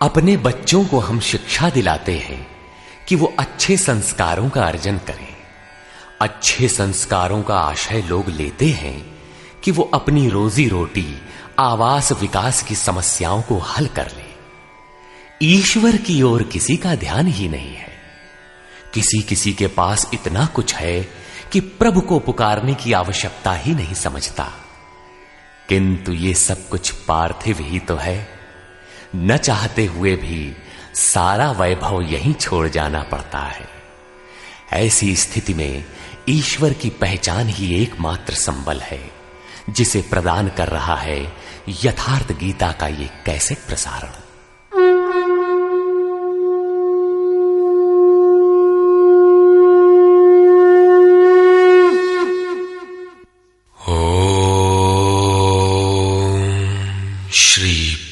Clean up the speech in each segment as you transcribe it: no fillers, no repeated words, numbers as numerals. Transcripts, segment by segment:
अपने बच्चों को हम शिक्षा दिलाते हैं कि वो अच्छे संस्कारों का अर्जन करें। अच्छे संस्कारों का आशय लोग लेते हैं कि वो अपनी रोजी रोटी, आवास, विकास की समस्याओं को हल कर ले। ईश्वर की ओर किसी का ध्यान ही नहीं है। किसी किसी के पास इतना कुछ है कि प्रभु को पुकारने की आवश्यकता ही नहीं समझता। किंतु ये सब कुछ पार्थिव ही तो है। न चाहते हुए भी सारा वैभव यहीं छोड़ जाना पड़ता है। ऐसी स्थिति में ईश्वर की पहचान ही एकमात्र संबल है, जिसे प्रदान कर रहा है यथार्थ गीता का ये कैसेट प्रसारण।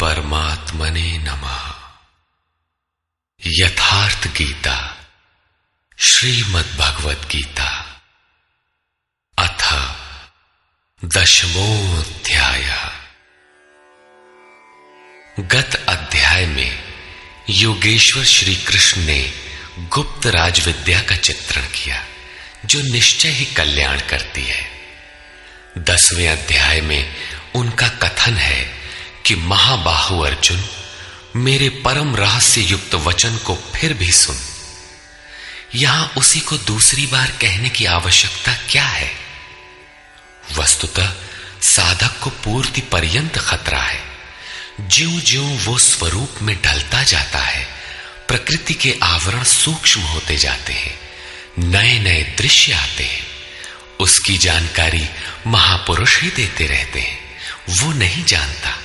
परमात्मने नमः। यथार्थ गीता, श्रीमद् भगवत गीता, अथ 10वां। गत अध्याय में योगेश्वर श्री कृष्ण ने गुप्त राज विद्या का चित्रण किया, जो निश्चय ही कल्याण करती है। 10वें अध्याय में उनका कथन है कि महाबाहु अर्जुन, मेरे परम रहस्य युक्त वचन को फिर भी सुन। यहां उसी को दूसरी बार कहने की आवश्यकता क्या है? वस्तुतः साधक को पूर्ति पर्यंत खतरा है। ज्यों ज्यों वो स्वरूप में ढलता जाता है, प्रकृति के आवरण सूक्ष्म होते जाते हैं, नए नए दृश्य आते हैं। उसकी जानकारी महापुरुष ही देते रहते हैं, वो नहीं जानता।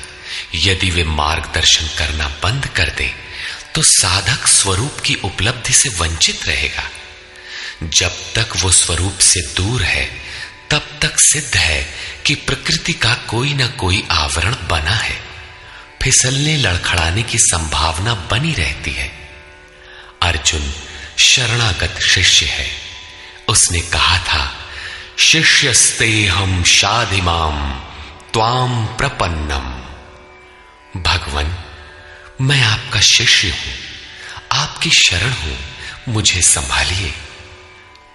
यदि वे मार्गदर्शन करना बंद कर दे तो साधक स्वरूप की उपलब्धि से वंचित रहेगा। जब तक वो स्वरूप से दूर है, तब तक सिद्ध है कि प्रकृति का कोई न कोई आवरण बना है। फिसलने लड़खड़ाने की संभावना बनी रहती है। अर्जुन शरणागत शिष्य है। उसने कहा था, शिष्यस्तेहं शाधिमाम त्वाम प्रपन्नम। भगवान, मैं आपका शिष्य हूं, आपकी शरण हूं, मुझे संभालिए।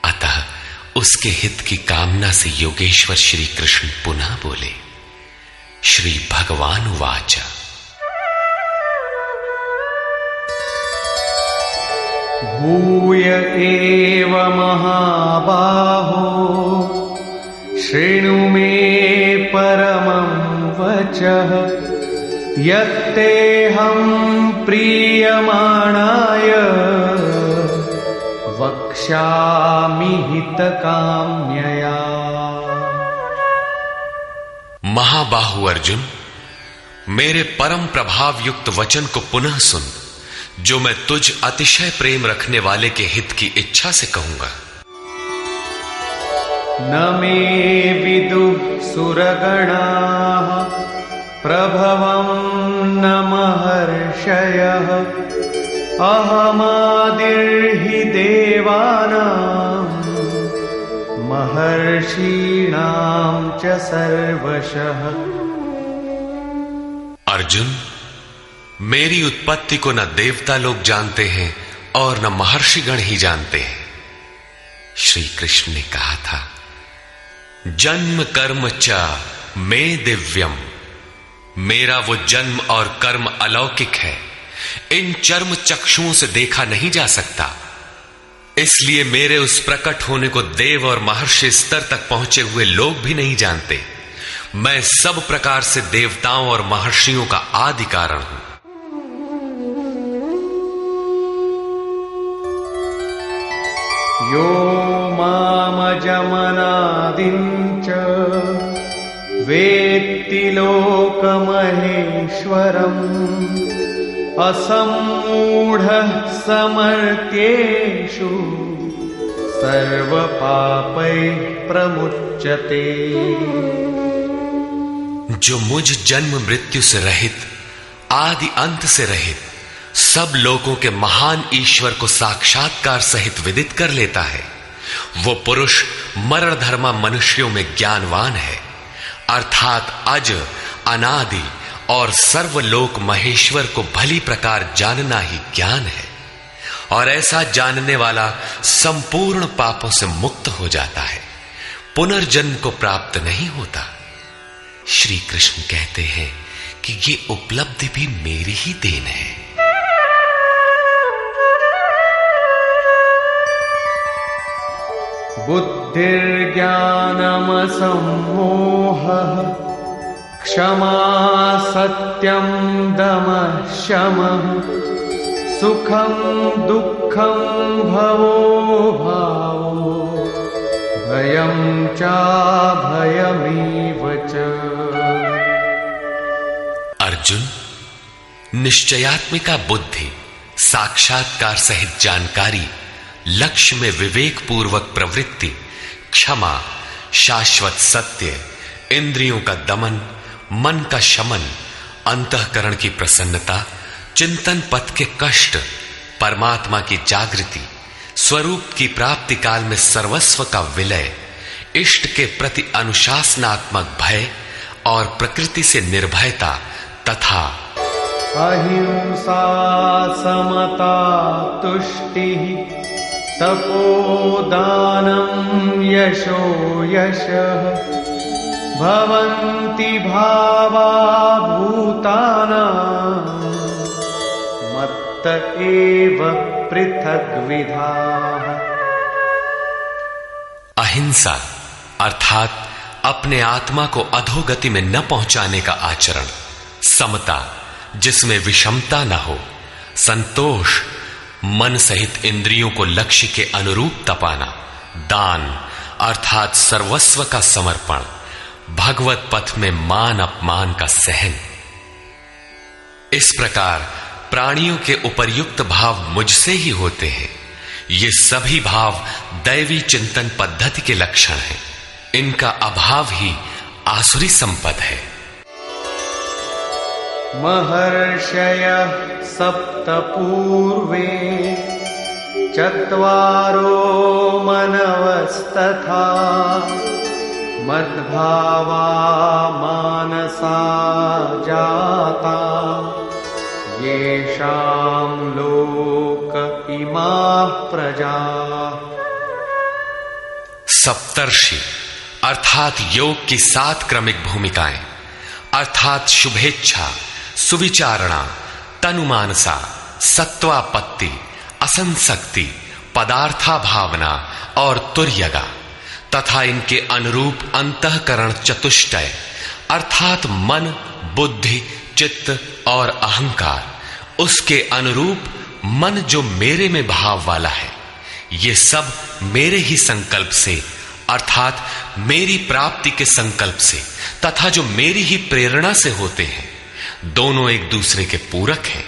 अतः उसके हित की कामना से योगेश्वर श्री कृष्ण पुनः बोले। श्री भगवान उवाच। भूय एव महाबाहो शृणु मे परमं वचः यत्तेऽहं प्रीयमाणाय वक्ष्यामि हितकाम्यया। महाबाहु अर्जुन, मेरे परम प्रभाव युक्त वचन को पुनः सुन, जो मैं तुझ अतिशय प्रेम रखने वाले के हित की इच्छा से कहूंगा। न मे विदुः सुरगणाः प्रभवं न महर्षयः अहमादिर्हि देवानां महर्षीणां च सर्वशः। अर्जुन, मेरी उत्पत्ति को न देवता लोग जानते हैं और न महर्षिगण ही जानते हैं। श्री कृष्ण ने कहा था, जन्म कर्म च मे दिव्यम। मेरा वो जन्म और कर्म अलौकिक है, इन चर्म चक्षुओं से देखा नहीं जा सकता। इसलिए मेरे उस प्रकट होने को देव और महर्षि स्तर तक पहुंचे हुए लोग भी नहीं जानते। मैं सब प्रकार से देवताओं और महर्षियों का आदि कारण हूं। यो मामजमनादिं च वेत्ति लोकमहेश्वरम् असम्मूढः समर्थ्येषु सर्वपापैः प्रमुच्यते। जो मुझ जन्म मृत्यु से रहित, आदि अंत से रहित, सब लोगों के महान ईश्वर को साक्षात्कार सहित विदित कर लेता है, वो पुरुष मरणधर्मा मनुष्यों में ज्ञानवान है, अर्थात अज, अनादि और सर्वलोक महेश्वर को भली प्रकार जानना ही ज्ञान है, और ऐसा जानने वाला संपूर्ण पापों से मुक्त हो जाता है, पुनर्जन्म को प्राप्त नहीं होता। श्री कृष्ण कहते हैं कि ये उपलब्धि भी मेरी ही देन है। बुद्धिर्ज्ञानमसम्मोहः क्षमा सत्यं दमः शमः सुखं दुःखं भवो भावो भयं चाभयमेव च। अर्जुन, निश्चयात्मिका बुद्धि, साक्षात्कार सहित जानकारी, लक्ष्य में विवेक पूर्वक प्रवृत्ति, क्षमा, शाश्वत सत्य, इंद्रियों का दमन, मन का शमन, अंतःकरण की प्रसन्नता, चिंतन पथ के कष्ट, परमात्मा की जागृति, स्वरूप की प्राप्ति काल में सर्वस्व का विलय, इष्ट के प्रति अनुशासनात्मक भय और प्रकृति से निर्भयता तथा अहिंसा समता तुष्टिः तपोदानं यशो यशः भवन्ति भावा भूतानां मत्त एव पृथग्विधाः। अहिंसा अर्थात अपने आत्मा को अधोगति में न पहुंचाने का आचरण, समता जिसमें विषमता न हो, संतोष मन सहित इंद्रियों को लक्ष्य के अनुरूप तपाना, दान अर्थात सर्वस्व का समर्पण, भगवत पथ में मान अपमान का सहन। इस प्रकार प्राणियों के उपर्युक्त भाव मुझसे ही होते हैं। ये सभी भाव दैवी चिंतन पद्धति के लक्षण हैं। इनका अभाव ही आसुरी संपद है। महर्षयः सप्त पूर्वे चत्वारो मनवस्तथा मद्भावा मानसा जाता येषां लोक इमाः प्रजाः। सप्तर्षि अर्थात योग की 7 क्रमिक भूमिकाएं अर्थात शुभेच्छा, सुविचारणा, तनुमानसा, सत्वापत्ति, असंसक्ति, पदार्था भावना और तुर्यगा तथा इनके अनुरूप अंतःकरण चतुष्टय अर्थात मन, बुद्धि, चित्त और अहंकार, उसके अनुरूप मन जो मेरे में भाव वाला है, ये सब मेरे ही संकल्प से अर्थात मेरी प्राप्ति के संकल्प से तथा जो मेरी ही प्रेरणा से होते हैं, दोनों एक दूसरे के पूरक हैं,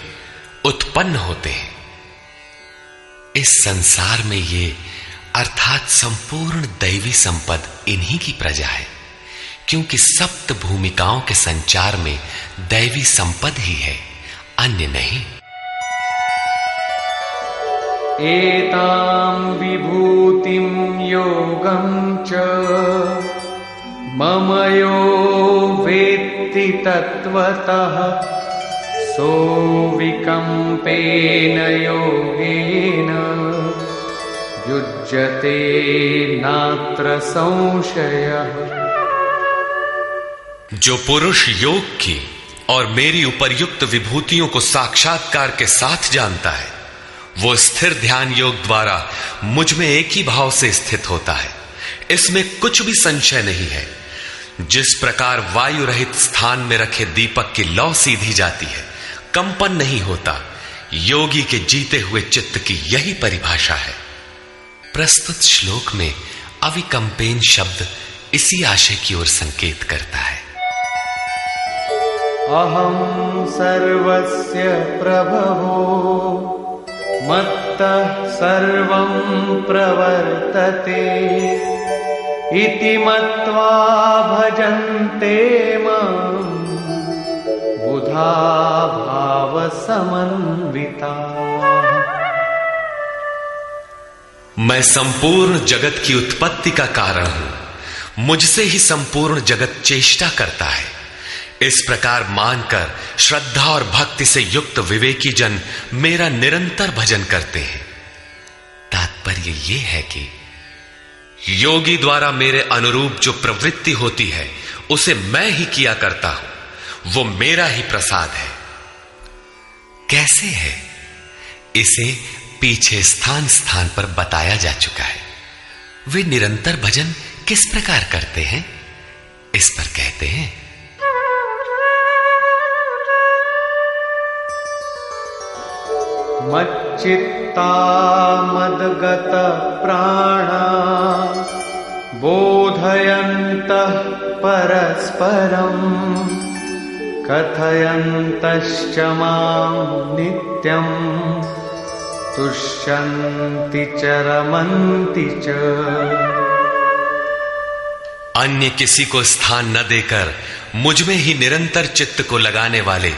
उत्पन्न होते हैं। इस संसार में ये अर्थात संपूर्ण दैवी संपद इन्हीं की प्रजा है, क्योंकि सप्त भूमिकाओं के संचार में दैवी संपद ही है, अन्य नहीं। एतां विभूतिं योगं च मम यो वेत्ति तत्वतः सोऽविकम्पेन योगेन युज्यते नात्र संशयः। जो पुरुष योग की और मेरी उपर्युक्त विभूतियों को साक्षात्कार के साथ जानता है, वो स्थिर ध्यान योग द्वारा मुझ में एक ही भाव से स्थित होता है। इसमें कुछ भी संशय नहीं है। जिस प्रकार वायु रहित स्थान में रखे दीपक की लौ सीधी जाती है, कंपन नहीं होता, योगी के जीते हुए चित्त की यही परिभाषा है। प्रस्तुत श्लोक में अविकंपेन शब्द इसी आशय की ओर संकेत करता है। अहं सर्वस्य प्रभवो मत्तः सर्वं प्रवर्तते इति मत्वा भजन्ते मां बुधा भाव समन्विता। मैं संपूर्ण जगत की उत्पत्ति का कारण हूं, मुझसे ही संपूर्ण जगत चेष्टा करता है। इस प्रकार मानकर श्रद्धा और भक्ति से युक्त विवेकी जन मेरा निरंतर भजन करते हैं। तात्पर्य यह है कि योगी द्वारा मेरे अनुरूप जो प्रवृत्ति होती है उसे मैं ही किया करता हूं, वो मेरा ही प्रसाद है। कैसे है इसे पीछे स्थान स्थान पर बताया जा चुका है। वे निरंतर भजन किस प्रकार करते हैं, इस पर कहते हैं, मच्चित्ता मद्गत प्राणा बोधयन्तः परस्परं कथयन्तश्च मां नित्यं तुष्यन्ति च रमन्ति च। अन्य किसी को स्थान न देकर मुझ में ही निरंतर चित्त को लगाने वाले,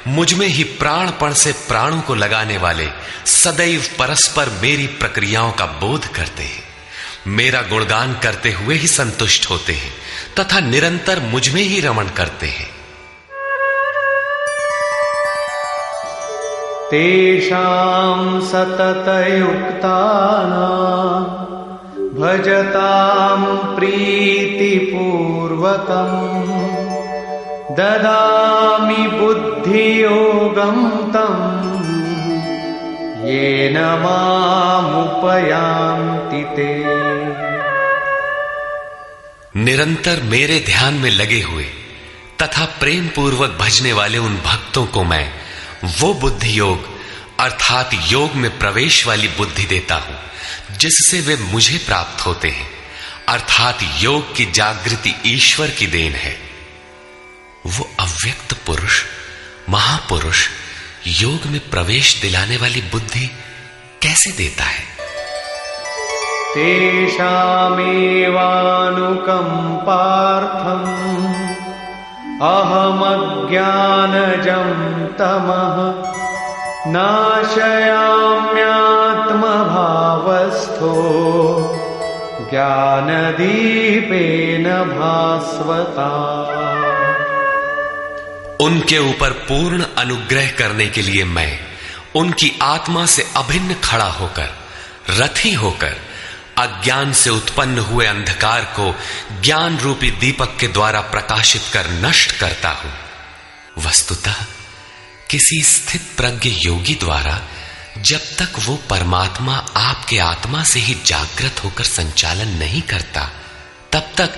मुझ में ही प्राणपण से प्राणों को लगाने वाले सदैव परस्पर मेरी प्रक्रियाओं का बोध करते हैं, मेरा गुणगान करते हुए ही संतुष्ट होते हैं तथा निरंतर मुझ में ही रमण करते हैं। तेषां सततयुक्तानां भजतां प्रीतिपूर्वकं ददामि बुद्धियोगं तं येन मामुपयान्ति ते। निरंतर मेरे ध्यान में लगे हुए तथा प्रेम पूर्वक भजने वाले उन भक्तों को मैं वो बुद्धि योग अर्थात योग में प्रवेश वाली बुद्धि देता हूं जिससे वे मुझे प्राप्त होते हैं, अर्थात योग की जागृति ईश्वर की देन है। वो अव्यक्त पुरुष महापुरुष योग में प्रवेश दिलाने वाली बुद्धि कैसे देता है? तेषामेवानुकंपार्थम् अहमज्ञानजं तमः नाशयाम्यात्मभावस्थो ज्ञानदीपेन भास्वता। उनके ऊपर पूर्ण अनुग्रह करने के लिए मैं उनकी आत्मा से अभिन्न खड़ा होकर, रथी होकर अज्ञान से उत्पन्न हुए अंधकार को ज्ञान रूपी दीपक के द्वारा प्रकाशित कर नष्ट करता हूं। वस्तुतः किसी स्थित प्रज्ञ योगी द्वारा जब तक वो परमात्मा आपके आत्मा से ही जागृत होकर संचालन नहीं करता, तब तक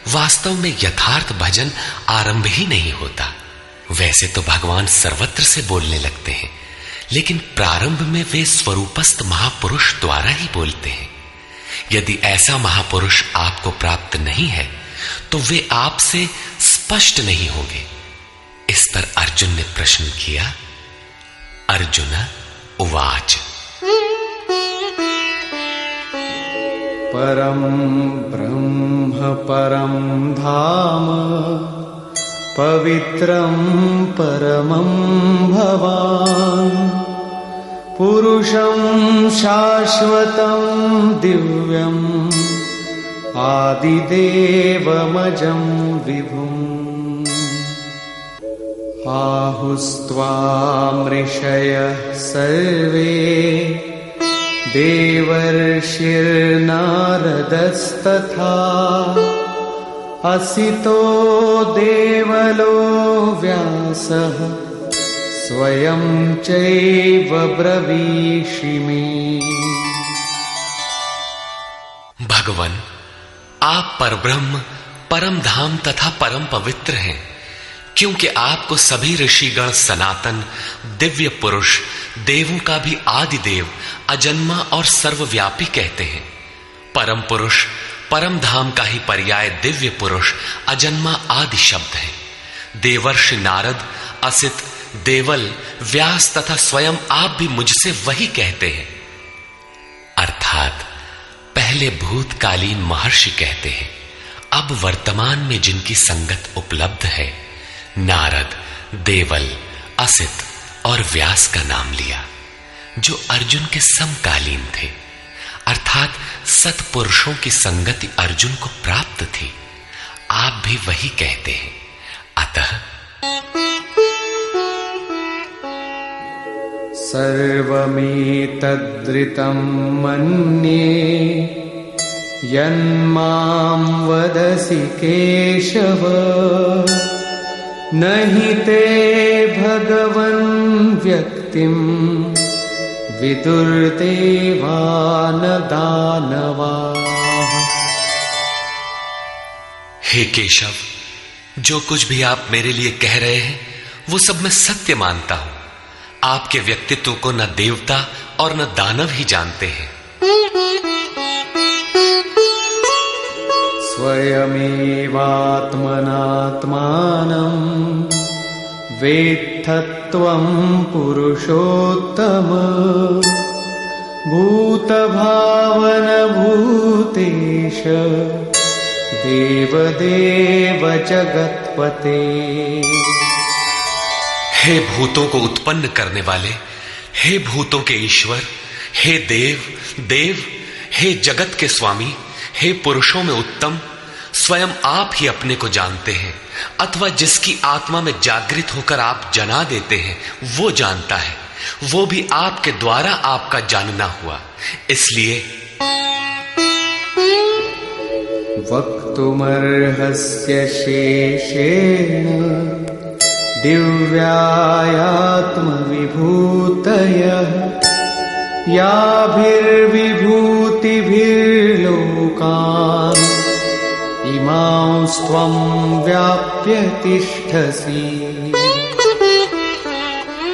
वास्तव में यथार्थ भजन आरंभ ही नहीं होता। वैसे तो भगवान सर्वत्र से बोलने लगते हैं, लेकिन प्रारंभ में वे स्वरूपस्थ महापुरुष द्वारा ही बोलते हैं। यदि ऐसा महापुरुष आपको प्राप्त नहीं है तो वे आपसे स्पष्ट नहीं होंगे। इस पर अर्जुन ने प्रश्न किया। अर्जुन उवाच परम ब्रह्म परम धाम पवित्रं परमं भवान् पुरुषं शाश्वतं दिव्यम् आदिदेवमजं विभुम् आहुस्त्वामृषयः सर्वे देवर्षिर्नारदस्तथा असितो देवलो व्यासः स्वयं चैव ब्रवीषि मे। भगवान, आप परब्रह्म, परम धाम तथा परम पवित्र हैं, क्योंकि आपको सभी ऋषिगण सनातन, दिव्य पुरुष, देवों का भी आदि देव, अजन्मा और सर्वव्यापी कहते हैं। परम पुरुष, परम धाम का ही पर्याय दिव्य पुरुष, अजन्मा आदि शब्द है। देवर्षि नारद, असित, देवल, व्यास तथा स्वयं आप भी मुझसे वही कहते हैं। अर्थात पहले भूतकालीन महर्षि कहते हैं, अब वर्तमान में जिनकी संगत उपलब्ध है, नारद, देवल, असित और व्यास का नाम लिया, जो अर्जुन के समकालीन थे, अर्थात सत्पुरुषों की संगति अर्जुन को प्राप्त थी। आप भी वही कहते हैं। अतः सर्वमेतद्ऋतं मन्ये यन्मां वदसि केशव न हि ते भगवन् व्यक्तिं विदुर्देवान दानवाः। हे केशव, जो कुछ भी आप मेरे लिए कह रहे हैं वो सब मैं सत्य मानता हूं। आपके व्यक्तित्व को न देवता और न दानव ही जानते हैं। स्वयमेवात्मनात्मानं वेत्थत्वं पुरुषोत्तम भूतभावन भूतेश देवदेव जगत्पते। हे भूतों को उत्पन्न करने वाले, हे भूतों के ईश्वर, हे देव देव, हे जगत के स्वामी, हे पुरुषों में उत्तम, स्वयं आप ही अपने को जानते हैं अथवा जिसकी आत्मा में जागृत होकर आप जना देते हैं वो जानता है। वो भी आपके द्वारा आपका जानना हुआ। इसलिए वक्तुमर्हस्य शेषेण दिव्यायात्मविभूतयः याभिर्विभूतिभिर्लोकान् इमांस्त्वं व्याप्य तिष्ठसि।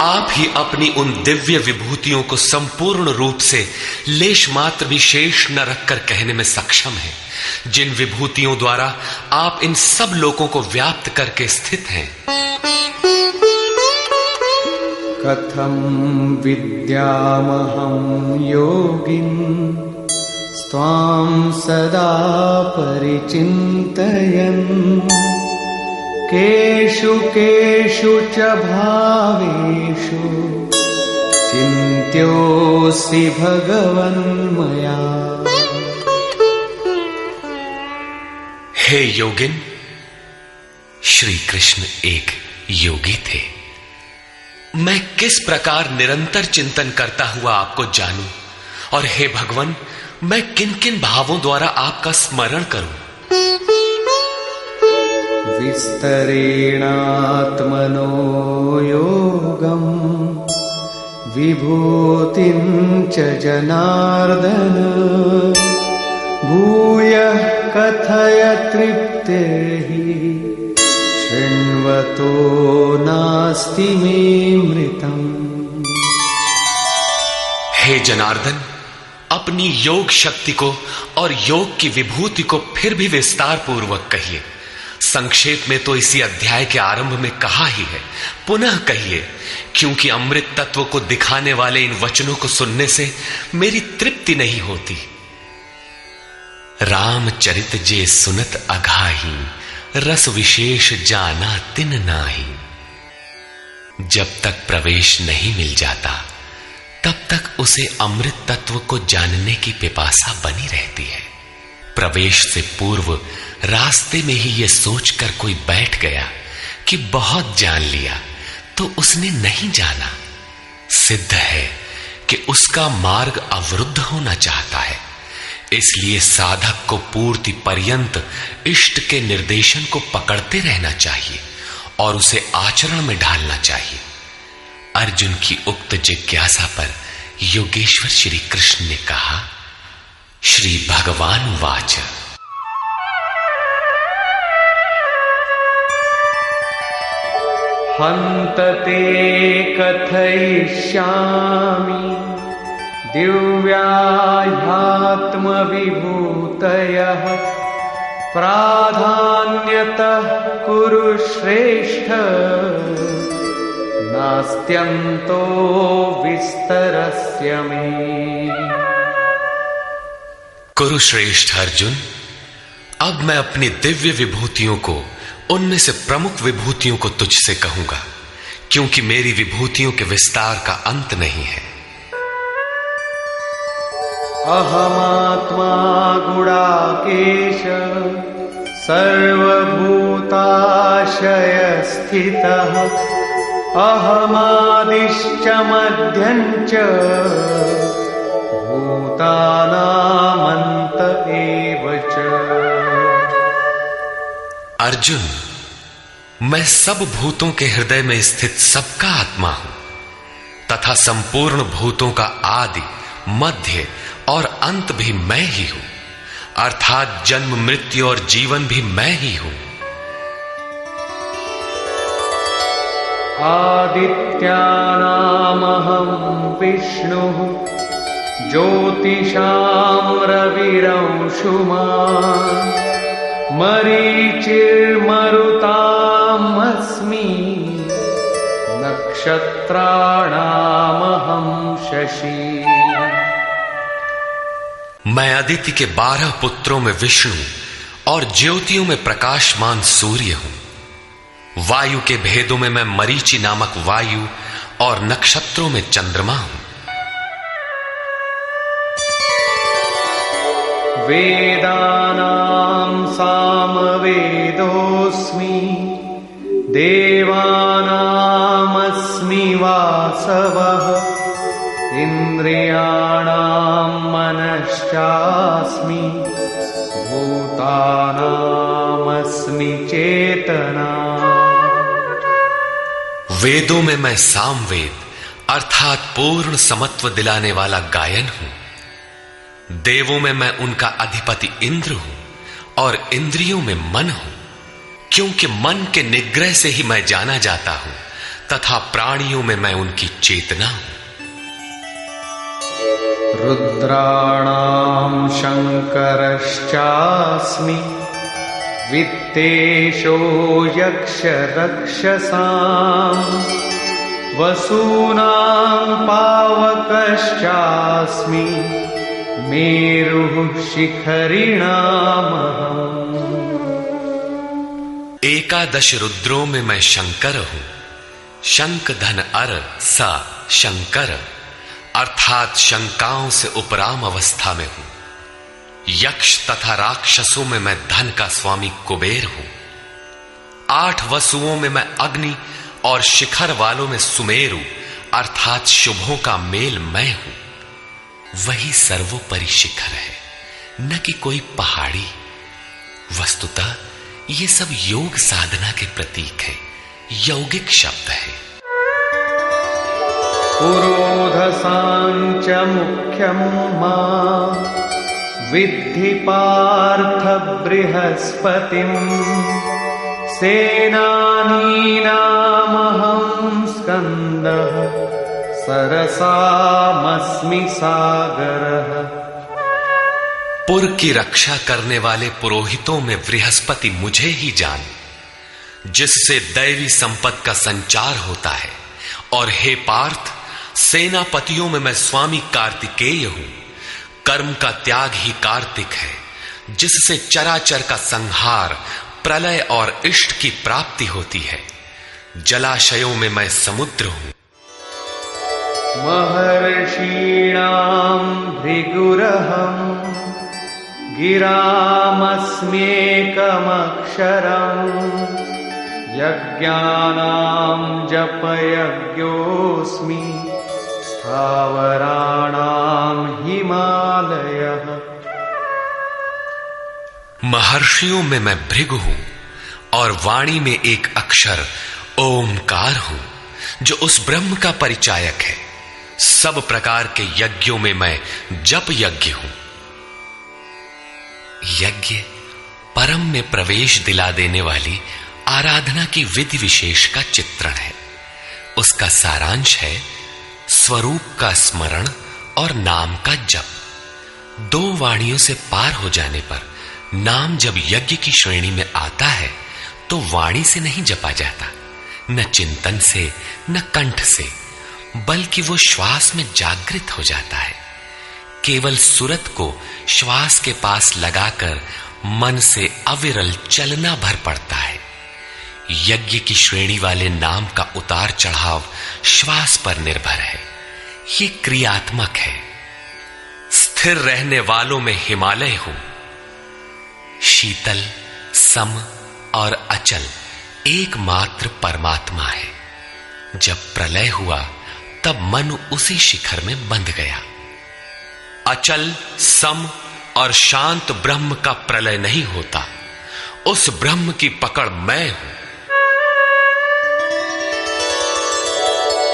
आप ही अपनी उन दिव्य विभूतियों को संपूर्ण रूप से लेश मात्र भी शेष न रखकर कहने में सक्षम हैं, जिन विभूतियों द्वारा आप इन सब लोगों को व्याप्त करके स्थित हैं। कथं विद्यामहं योगिन् त्वां सदा परिचिन्तयन् केषु केषु च भावेषु चिन्त्योऽसि भगवन्मया। हे योगिन, श्री कृष्ण एक योगी थे। मैं किस प्रकार निरंतर चिंतन करता हुआ आपको जानूं, और हे भगवान, मैं किन किन भावों द्वारा आपका स्मरण करूं। विस्तरेणात्मनो योगं विभूतिं च जनार्दन भूयः कथय तृप्तिर्हि शृण्वतो नास्ति मे मृतम्। हे जनार्दन, अपनी योग शक्ति को और योग की विभूति को फिर भी विस्तार पूर्वक कहिए। संक्षेप में तो इसी अध्याय के आरंभ में कहा ही है, पुनः कहिए, क्योंकि अमृत तत्व को दिखाने वाले इन वचनों को सुनने से मेरी तृप्ति नहीं होती। रामचरित जे सुनत अघाही रस विशेष जाना तिन नाही। जब तक प्रवेश नहीं मिल जाता तब तक उसे अमृत तत्व को जानने की पिपासा बनी रहती है। प्रवेश से पूर्व रास्ते में ही यह सोचकर कोई बैठ गया कि बहुत जान लिया तो उसने नहीं जाना, सिद्ध है कि उसका मार्ग अवरुद्ध होना चाहता है। इसलिए साधक को पूर्ति पर्यंत इष्ट के निर्देशन को पकड़ते रहना चाहिए और उसे आचरण में ढालना चाहिए। अर्जुन की उक्त जिज्ञासा पर योगेश्वर श्री कृष्ण ने कहा, श्री भगवान वाच हन्तते कथयिष्यामि दिव्याह्यात्मविभूतयः प्राधान्यतः कुरु श्रेष्ठ नास्त्यन्तो विस्तरस्य मे। कुरुश्रेष्ठ अर्जुन, अब मैं अपनी दिव्य विभूतियों को, उनमें से प्रमुख विभूतियों को तुझसे कहूंगा, क्योंकि मेरी विभूतियों के विस्तार का अंत नहीं है। अहमात्मा गुणाकेश सर्वभूताशयस्थितः अहमादिश्च मध्यञ्च भूतानामन्त एव च। अर्जुन, मैं सब भूतों के हृदय में स्थित सबका आत्मा हूं तथा संपूर्ण भूतों का आदि, मध्य और अंत भी मैं ही हूं, अर्थात जन्म, मृत्यु और जीवन भी मैं ही हूं। आदित्यानामहं विष्णुः ज्योतिषां रविरंशुमान् मरीचिर्मरुतामस्मि नक्षत्राणामहं शशि। मैं अदिति के 12 पुत्रों में विष्णु और ज्योतियों में प्रकाशमान सूर्य हूं। वायु के भेदों में मैं मरीचि नामक वायु और नक्षत्रों में चंद्रमा हूं। वेदानां सामवेदोऽस्मि देवानामस्मि वासवः इन्द्रियाणां मनश्चास्मि भूतानामस्मि चेतना। वेदों में मैं सामवेद अर्थात पूर्ण समत्व दिलाने वाला गायन हूं। देवों में मैं उनका अधिपति इंद्र हूं और इंद्रियों में मन हूं, क्योंकि मन के निग्रह से ही मैं जाना जाता हूं तथा प्राणियों में मैं उनकी चेतना हूं। रुद्राणां शंकरश्चास्मि वित्तेशो यक्षरक्षसां वसूनां पावकश्चास्मि मेरुः शिखरिणामहम्। एकादश रुद्रों में मैं शंकर हूं। शंख धन अर सा शंकर अर्थात शंकाओं से उपराम अवस्था में हूं। यक्ष तथा राक्षसों में मैं धन का स्वामी कुबेर हूं। 8 वसुओं में मैं अग्नि और शिखर वालों में सुमेरु अर्थात शुभों का मेल मैं हूं। वही सर्वोपरि शिखर है, न कि कोई पहाड़ी। वस्तुतः ये सब योग साधना के प्रतीक है, यौगिक शब्द है। पुरोधसांच मुख्यं मां विद्धि पार्थ बृहस्पतिं सेनानीनामहं स्कन्दः सरसामस्मि सागरः। पुर की रक्षा करने वाले पुरोहितों में बृहस्पति मुझे ही जान, जिससे दैवी संपत्ति का संचार होता है। और हे पार्थ, सेनापतियों में मैं स्वामी कार्तिकेय हूं। कर्म का त्याग ही कार्तिक है, जिससे चराचर का संहार, प्रलय और इष्ट की प्राप्ति होती है। जलाशयों में मैं समुद्र हूं। महर्षीणां भृगुरहं गिरामस्म्येकमक्षरम् यज्ञानां जपयज्ञोऽस्मि स्थावराणां हिमालयः। महर्षियों में मैं भृगु हूं और वाणी में एक अक्षर ओमकार हूं, जो उस ब्रह्म का परिचायक है। सब प्रकार के यज्ञों में मैं जप यज्ञ हूं। यज्ञ परम में प्रवेश दिला देने वाली आराधना की विधि विशेष का चित्रण है। उसका सारांश है स्वरूप का स्मरण और नाम का जप। 2 वाणियों से पार हो जाने पर नाम जब यज्ञ की श्रेणी में आता है तो वाणी से नहीं जपा जाता, न चिंतन से, न कंठ से, बल्कि वो श्वास में जागृत हो जाता है। केवल सुरत को श्वास के पास लगाकर मन से अविरल चलना भर पड़ता है। यज्ञ की श्रेणी वाले नाम का उतार चढ़ाव श्वास पर निर्भर है। ये क्रियात्मक है। स्थिर रहने वालों में हिमालय हूं। शीतल, सम और अचल एकमात्र परमात्मा है। जब प्रलय हुआ तब मन उसी शिखर में बंध गया। अचल, सम और शांत ब्रह्म का प्रलय नहीं होता, उस ब्रह्म की पकड़ मैं हूं।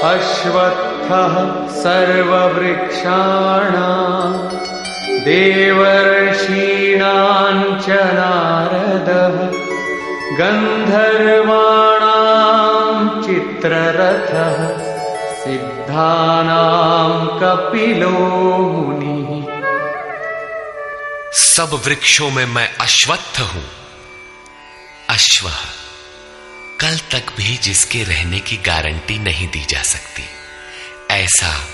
अश्वत्थः सर्ववृक्षाणां देवर्षीणां च नारदः गन्धर्वाणां चित्ररथः सिद्धानां कपिलो मुनिः। सब वृक्षों में मैं अश्वत्थ हूं। अश्व कल तक भी जिसके रहने की गारंटी नहीं दी जा सकती, ऐसा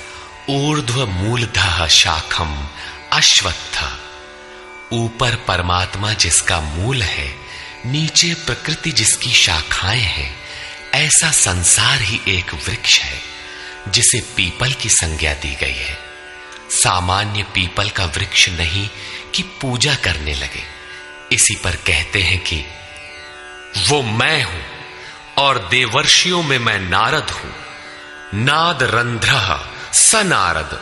ऊर्ध्व मूलधः शाखम अश्वत्थ। ऊपर परमात्मा जिसका मूल है, नीचे प्रकृति जिसकी शाखाएं हैं, ऐसा संसार ही एक वृक्ष है जिसे पीपल की संज्ञा दी गई है। सामान्य पीपल का वृक्ष नहीं कि पूजा करने लगे। इसी पर कहते हैं कि वो मैं हूं और देवर्षियों में मैं नारद हूं। नाद रंध्रः स नारद।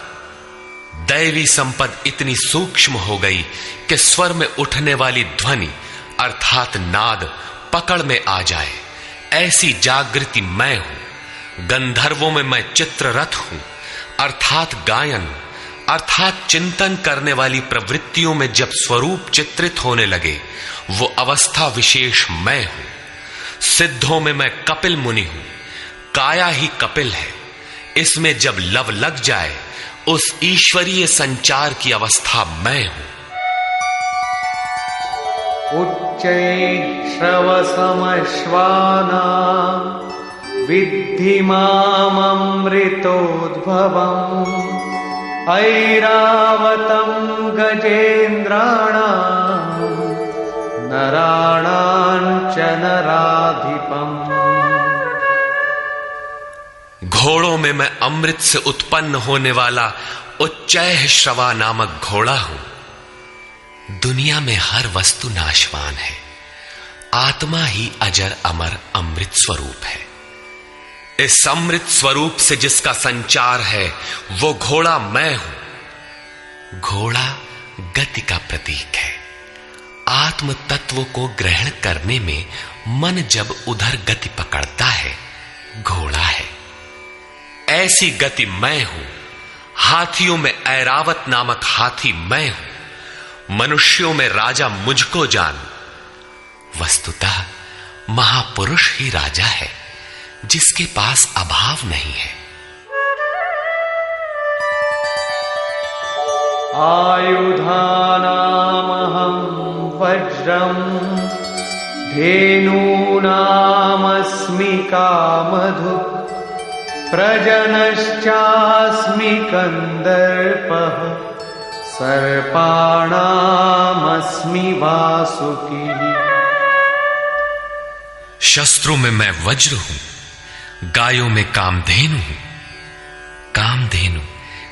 दैवी संपद इतनी सूक्ष्म हो गई कि स्वर में उठने वाली ध्वनि अर्थात नाद पकड़ में आ जाए, ऐसी जागृति मैं हूं। गंधर्वों में मैं चित्ररथ हूं अर्थात गायन अर्थात चिंतन करने वाली प्रवृत्तियों में जब स्वरूप चित्रित होने लगे, वो अवस्था विशेष मैं हूं। सिद्धों में मैं कपिल मुनि हूं। काया ही कपिल है। इसमें जब लव लग जाए, उस ईश्वरीय संचार की अवस्था मैं हूं। उच्चैः श्रवसमश्वानां विद्धि माममृतोद्भवम् ऐरावतं गजेन्द्राणां नराणां च नराधिपम्। घोड़ों में मैं अमृत से उत्पन्न होने वाला उच्चैः श्रवा नामक घोड़ा हूं। दुनिया में हर वस्तु नाशवान है, आत्मा ही अजर अमर अमृत स्वरूप है। इस अमृत स्वरूप से जिसका संचार है, वो घोड़ा मैं हूं। घोड़ा गति का प्रतीक है। आत्म तत्व को ग्रहण करने में मन जब उधर गति पकड़ता है, घोड़ा है। ऐसी गति मैं हूं। हाथियों में ऐरावत नामक हाथी मैं हूं। मनुष्यों में राजा मुझको जान। वस्तुतः महापुरुष ही राजा है, जिसके पास अभाव नहीं है। आयुधानामहं वज्रं धेनूनामस्मि कामधुक् प्रजनश्चास्मि कन्दर्पः सर्पाणामस्मि वासुकी। शस्त्रों में मैं वज्र हूं, गायों में कामधेनु हूं। कामधेनु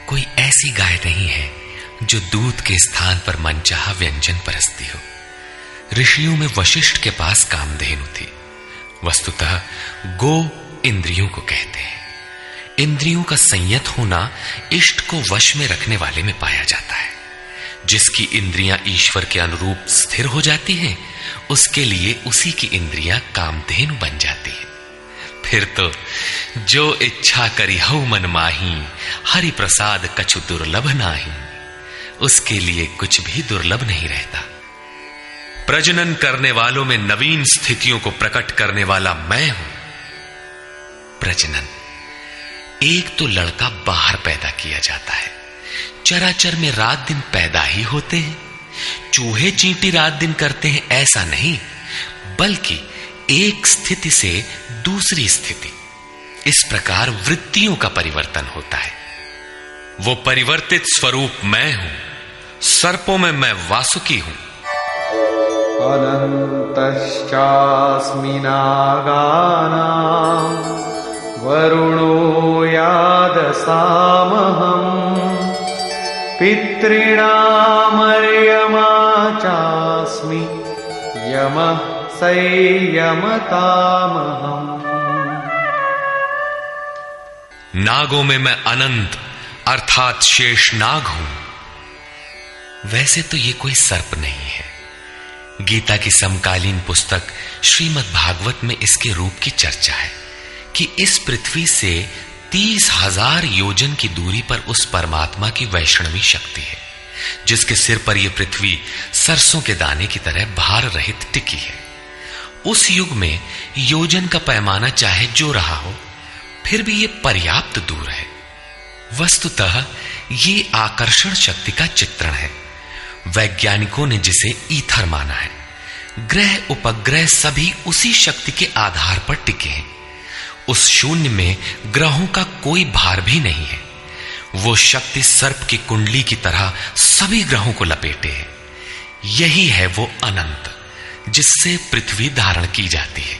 कोई ऐसी गाय नहीं है जो दूध के स्थान पर मनचाहा व्यंजन परसती हो। ऋषियों में वशिष्ठ के पास कामधेनु थी। वस्तुतः गो इंद्रियों को कहते हैं। इंद्रियों का संयत होना इष्ट को वश में रखने वाले में पाया जाता है। जिसकी इंद्रियां ईश्वर के अनुरूप स्थिर हो जाती हैं, उसके लिए उसी की इंद्रियां कामधेनु बन जाती है। फिर तो जो इच्छा करी हऊ मन माही, हरि प्रसाद कछु दुर्लभ नाही। उसके लिए कुछ भी दुर्लभ नहीं रहता। प्रजनन करने वालों में नवीन स्थितियों को प्रकट करने वाला मैं हूं। प्रजनन, एक तो लड़का बाहर पैदा किया जाता है। चराचर में रात दिन पैदा ही होते हैं। चूहे चींटी रात दिन करते हैं ऐसा नहीं, बल्कि एक स्थिति से दूसरी स्थिति, इस प्रकार वृत्तियों का परिवर्तन होता है। वो परिवर्तित स्वरूप मैं हूं। सर्पों में मैं वासुकी हूं। अनन्तश्चास्मि नागानां वरुणो यादसामहम् पितॄणामर्यमा चास्मि यमः संयमतामहम्। नागों में मैं अनंत अर्थात शेष नाग हूं। वैसे तो ये कोई सर्प नहीं है। गीता की समकालीन पुस्तक श्रीमद् भागवत में इसके रूप की चर्चा है कि इस पृथ्वी से 30,000 योजन की दूरी पर उस परमात्मा की वैष्णवी शक्ति है, जिसके सिर पर यह पृथ्वी सरसों के दाने की तरह भार रहित टिकी है। उस युग में योजन का पैमाना चाहे जो रहा हो, फिर भी यह पर्याप्त दूर है। वस्तुतः ये आकर्षण शक्ति का चित्रण है। वैज्ञानिकों ने जिसे ईथर माना है। ग्रह उपग्रह सभी उसी शक्ति के आधार पर टिके हैं। उस शून्य में ग्रहों का कोई भार भी नहीं है। वो शक्ति सर्प की कुंडली की तरह सभी ग्रहों को लपेटे है। यही है वो अनंत, जिससे पृथ्वी धारण की जाती है।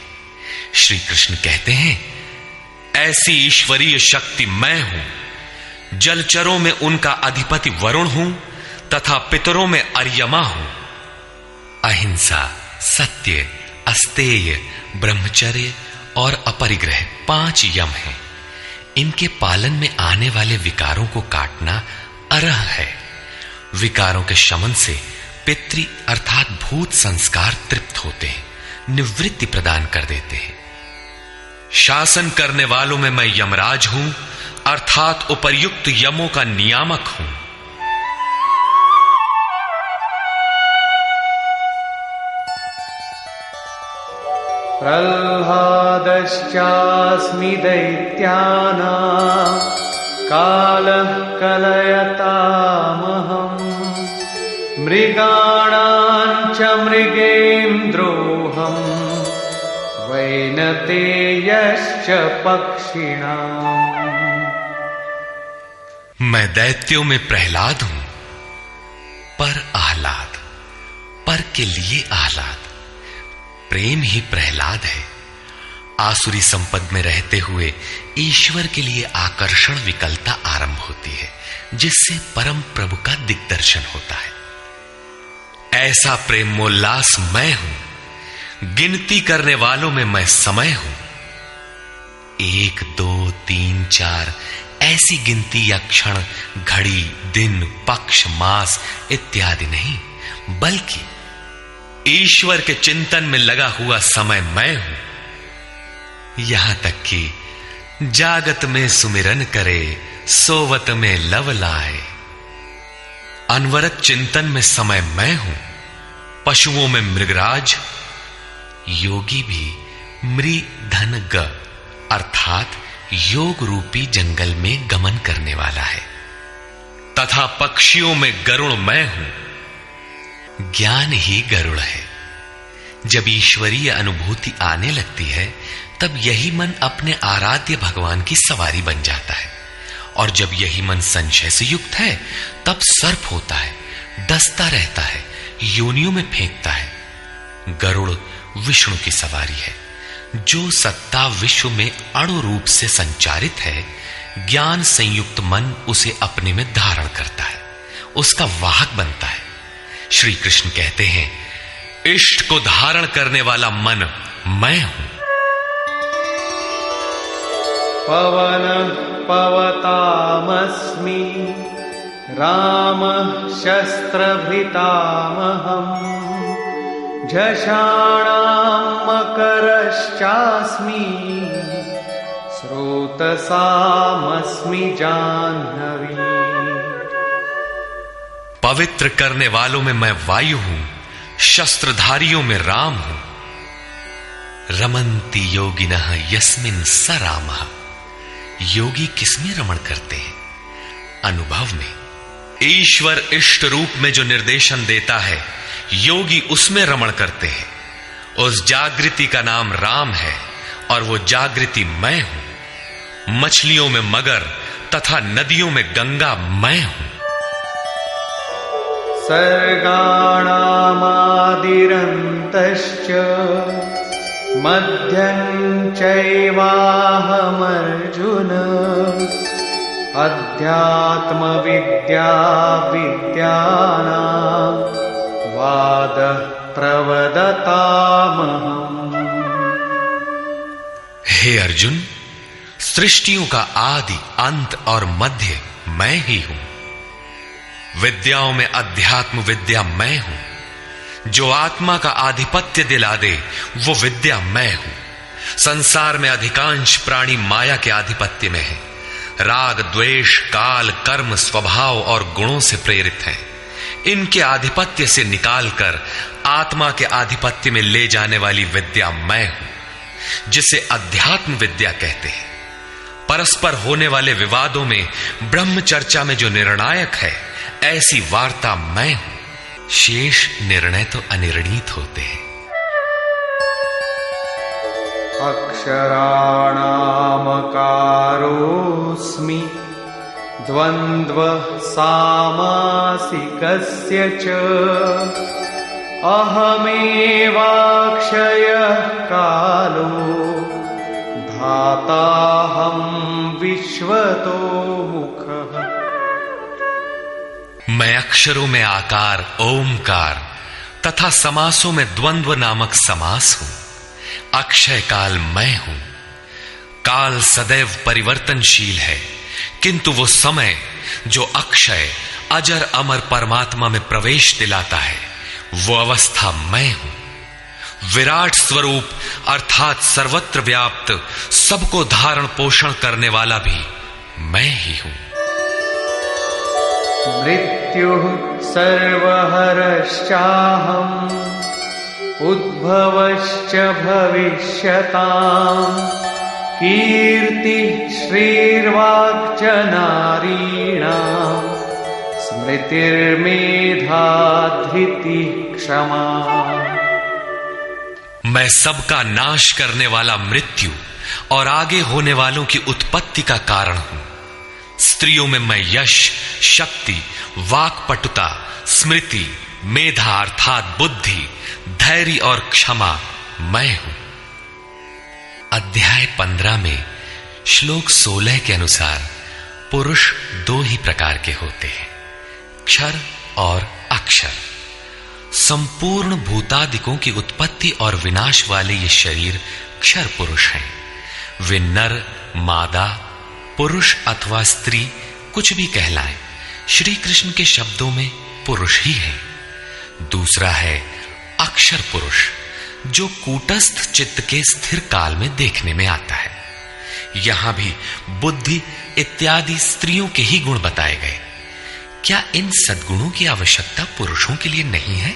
श्री कृष्ण कहते हैं, ऐसी ईश्वरीय शक्ति मैं हूं। जलचरों में उनका अधिपति वरुण हूं तथा पितरों में अर्यमा हूं। अहिंसा, सत्य, अस्तेय, ब्रह्मचर्य और अपरिग्रह 5 यम हैं। इनके पालन में आने वाले विकारों को काटना अरह है। विकारों के शमन से पितृ अर्थात भूत संस्कार तृप्त होते हैं, निवृत्ति प्रदान कर देते हैं। शासन करने वालों में मैं यमराज हूं अर्थात उपर्युक्त यमों का नियामक हूं। प्रह्लादश्चास्मि दैत्यानां कालः कलयतामहम्। मृगाणां च मृगेन्द्रोऽहम् वैनतेयश्च पक्षिणाम्। मैं दैत्यों में प्रहलाद हूं, पर आह्लाद, पर के लिए आह्लाद। प्रेम ही प्रहलाद है। आसुरी संपद में रहते हुए ईश्वर के लिए आकर्षण विकलता आरंभ होती है, जिससे परम प्रभु का दिग्दर्शन होता है। ऐसा प्रेमोल्लास मैं हूं। गिनती करने वालों में मैं समय हूं। 1, 2, 3, 4 ऐसी गिनती या क्षण, घड़ी, दिन, पक्ष, मास इत्यादि नहीं, बल्कि ईश्वर के चिंतन में लगा हुआ समय मैं हूं। यहां तक कि जागत में सुमिरन करे, सोवत में लव लाए। अनवरत चिंतन में समय मैं हूं। पशुओं में मृगराज, योगी भी मृधन ग अर्थात योग रूपी जंगल में गमन करने वाला है। तथा पक्षियों में गरुड़ मैं हूं। ज्ञान ही गरुड़ है। जब ईश्वरीय अनुभूति आने लगती है, तब यही मन अपने आराध्य भगवान की सवारी बन जाता है। और जब यही मन संशय से युक्त है, तब सर्प होता है, डसता रहता है, योनियों में फेंकता है। गरुड़ विष्णु की सवारी है। जो सत्ता विश्व में अणु रूप से संचारित है, ज्ञान संयुक्त मन उसे अपने में धारण करता है, उसका वाहक बनता है। श्री कृष्ण कहते हैं, इष्ट को धारण करने वाला मन मैं हूं। पवनः पवतामस्मि रामः शस्त्रभृतामहम्। झषाणां मकरश्चास्मि स्रोतसामस्मि जाह्नवी। पवित्र करने वालों में मैं वायु हूं, शस्त्रधारियों में राम हूं। रमन्ति योगिनः यस्मिन् स रामः। योगी किसमें रमण करते हैं? अनुभव में। ईश्वर इष्ट रूप में जो निर्देशन देता है, योगी उसमें रमण करते हैं। उस जागृति का नाम राम है और वो जागृति मैं हूं। मछलियों में मगर तथा नदियों में गंगा मैं हूं। सर्गाणामादिरन्तश्च मध्यं चैवाहमर्जुन। अध्यात्मविद्या विद्यानां वादः प्रवदतामहम्। हे अर्जुन, सृष्टियों का आदि, अंत और मध्य मैं ही हूं। विद्याओं में अध्यात्म विद्या मैं हूं। जो आत्मा का आधिपत्य दिला दे वो विद्या मैं हूं। संसार में अधिकांश प्राणी माया के आधिपत्य में है। राग, द्वेष, काल, कर्म, स्वभाव और गुणों से प्रेरित हैं। इनके आधिपत्य से निकालकर आत्मा के आधिपत्य में ले जाने वाली विद्या मैं हूं, जिसे अध्यात्म विद्या कहते हैं। परस्पर होने वाले विवादों में ब्रह्म चर्चा में जो निर्णायक है, ऐसी वार्ता मैं हूं। शेष निर्णय तो अनिर्णीत होते हैं। अक्षराणामकारोऽस्मि द्वन्द्व सामासिकस्य च अहमेवाक्षयः कालो धाताहं विश्वतो मुखः। मैं अक्षरों में आकार, ओमकार तथा समासों में द्वंद्व नामक समास हूं। अक्षय काल मैं हूं। काल सदैव परिवर्तनशील है, किंतु वो समय जो अक्षय, अजर, अमर परमात्मा में प्रवेश दिलाता है, वो अवस्था मैं हूं। विराट स्वरूप अर्थात सर्वत्र व्याप्त, सबको धारण पोषण करने वाला भी मैं ही हूं। मृत्युः सर्वहरश्चाहम् उद्भवश्च भविष्यताम् कीर्तिः श्रीर्वाक्च नारीणाम् स्मृतिर्मेधा धृतिः क्षमा। मैं सबका नाश करने वाला मृत्यु और आगे होने वालों की उत्पत्ति का कारण हूं। स्त्रियों में मैं यश, शक्ति, वाक्पटुता, स्मृति, मेधा अर्थात बुद्धि, धैर्य और क्षमा मैं हूं। अध्याय 15 में श्लोक 16 के अनुसार पुरुष दो ही प्रकार के होते हैं, क्षर और अक्षर। संपूर्ण भूतादिकों की उत्पत्ति और विनाश वाले ये शरीर क्षर पुरुष हैं। वे नर, मादा, पुरुष अथवा स्त्री कुछ भी कहलाएं, श्री कृष्ण के शब्दों में पुरुष ही है। दूसरा है अक्षर पुरुष, जो कूटस्थ चित्त के स्थिर काल में देखने में आता है। यहां भी बुद्धि इत्यादि स्त्रियों के ही गुण बताए गए। क्या इन सद्गुणों की आवश्यकता पुरुषों के लिए नहीं है?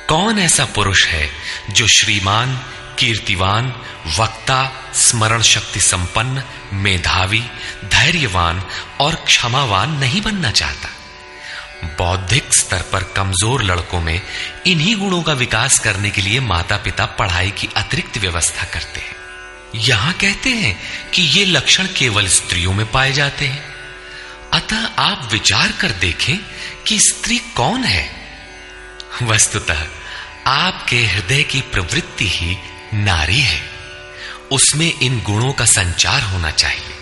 कौन ऐसा पुरुष है जो श्रीमान, कीर्तिवान, वक्ता, स्मरण शक्ति संपन्न, मेधावी, धैर्यवान और क्षमावान नहीं बनना चाहता? बौद्धिक स्तर पर कमजोर लड़कों में इन्हीं गुणों का विकास करने के लिए माता पिता पढ़ाई की अतिरिक्त व्यवस्था करते हैं। यहां कहते हैं कि ये लक्षण केवल स्त्रियों में पाए जाते हैं। अतः आप विचार कर देखें कि स्त्री कौन है। वस्तुतः आपके हृदय की प्रवृत्ति ही नारी है। उसमें इन गुणों का संचार होना चाहिए।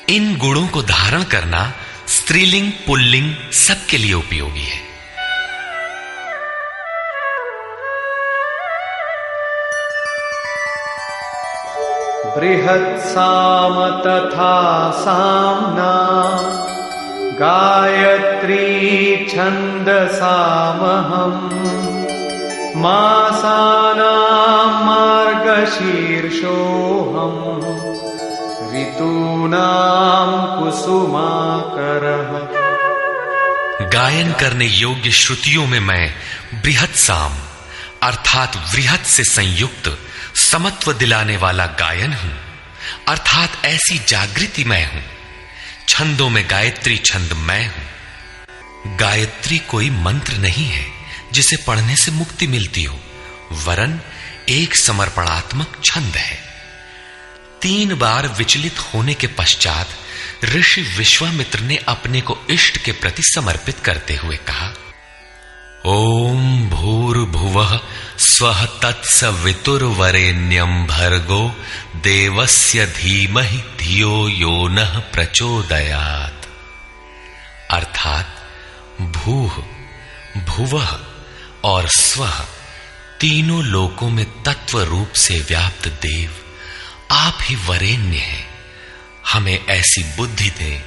इन गुणों को धारण करना स्त्रीलिंग पुल्लिंग सबके लिए उपयोगी है। बृहत्साम तथा साम्ना गायत्री छन्दसामहम् मासानां मार्गशीर्षोऽहम् ऋतूनां कुसुमाकरः। गायन करने योग्य श्रुतियों में मैं बृहत साम अर्थात वृहत से संयुक्त समत्व दिलाने वाला गायन हूं, अर्थात ऐसी जागृति मैं हूं। छंदों में गायत्री छंद मैं हूं। गायत्री कोई मंत्र नहीं है जिसे पढ़ने से मुक्ति मिलती हो, वरन एक समर्पणात्मक छंद है। 3 बार विचलित होने के पश्चात ऋषि विश्वामित्र ने अपने को इष्ट के प्रति समर्पित करते हुए कहा, ओम भूर्भुवः स्वः तत्सवितुर्वरेण्यं भर्गो देवस्य धीमहि धियो यो नः प्रचोदयात्। अर्थात भूः, भुवः और स्वः तीनों लोकों में तत्व रूप से व्याप्त देव, आप ही वरेण्य हैं। हमें ऐसी बुद्धि दें,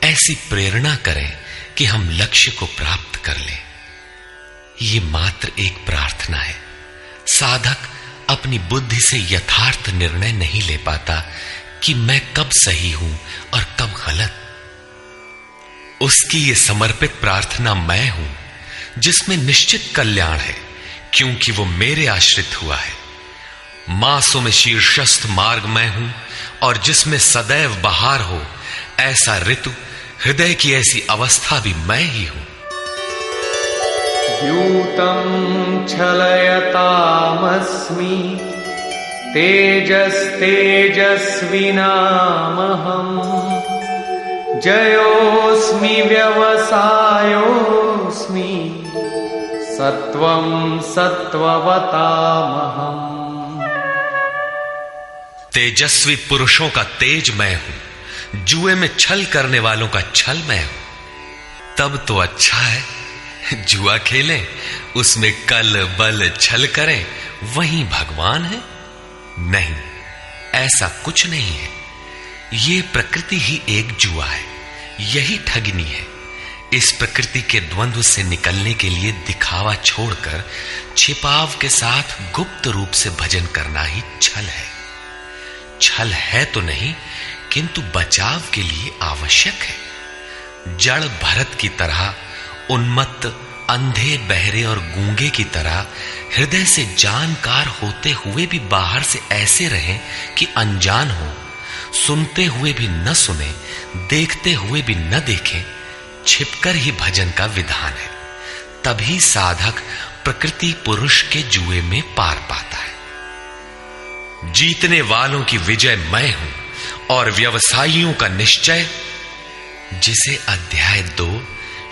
ऐसी प्रेरणा करें कि हम लक्ष्य को प्राप्त कर लें। ये मात्र एक प्रार्थना है। साधक अपनी बुद्धि से यथार्थ निर्णय नहीं ले पाता कि मैं कब सही हूं और कब गलत। उसकी ये समर्पित प्रार्थना मैं हूं, जिसमें निश्चित कल्याण है, क्योंकि वो मेरे आश्रित हुआ है। मासों में शीर्षस्थ मार्ग मैं हूं, और जिसमें सदैव बहार हो, ऐसा ऋतु, हृदय की ऐसी अवस्था भी मैं ही हूं। द्यूतं छलयतामस्मि, तेजस्तेजस्विनामहम्, जयोऽस्मि व्यवसायोऽस्मि, सत्वं सत्ववतामहम्। तेजस्वी पुरुषों का तेज मैं हूं, जुए में छल करने वालों का छल मैं हूं। तब तो अच्छा है, जुआ खेलें, उसमें कल बल छल करें, वही भगवान है। नहीं, ऐसा कुछ नहीं है। ये प्रकृति ही एक जुआ है, यही ठगनी है। इस प्रकृति के द्वंद्व से निकलने के लिए दिखावा छोड़कर छिपाव के साथ गुप्त रूप से भजन करना ही छल है। छल है तो नहीं, किंतु बचाव के लिए आवश्यक है। जड़ भरत की तरह, उन्मत्त, अंधे, बहरे और गूंगे की तरह हृदय से जानकार होते हुए भी बाहर से ऐसे रहें कि अनजान हो, सुनते हुए भी न सुने, देखते हुए भी न देखें। छिपकर ही भजन का विधान है। तभी साधक प्रकृति पुरुष के जुए में पार पाता है। जीतने वालों की विजय मैं हूं, और व्यवसायियों का निश्चय, जिसे अध्याय 2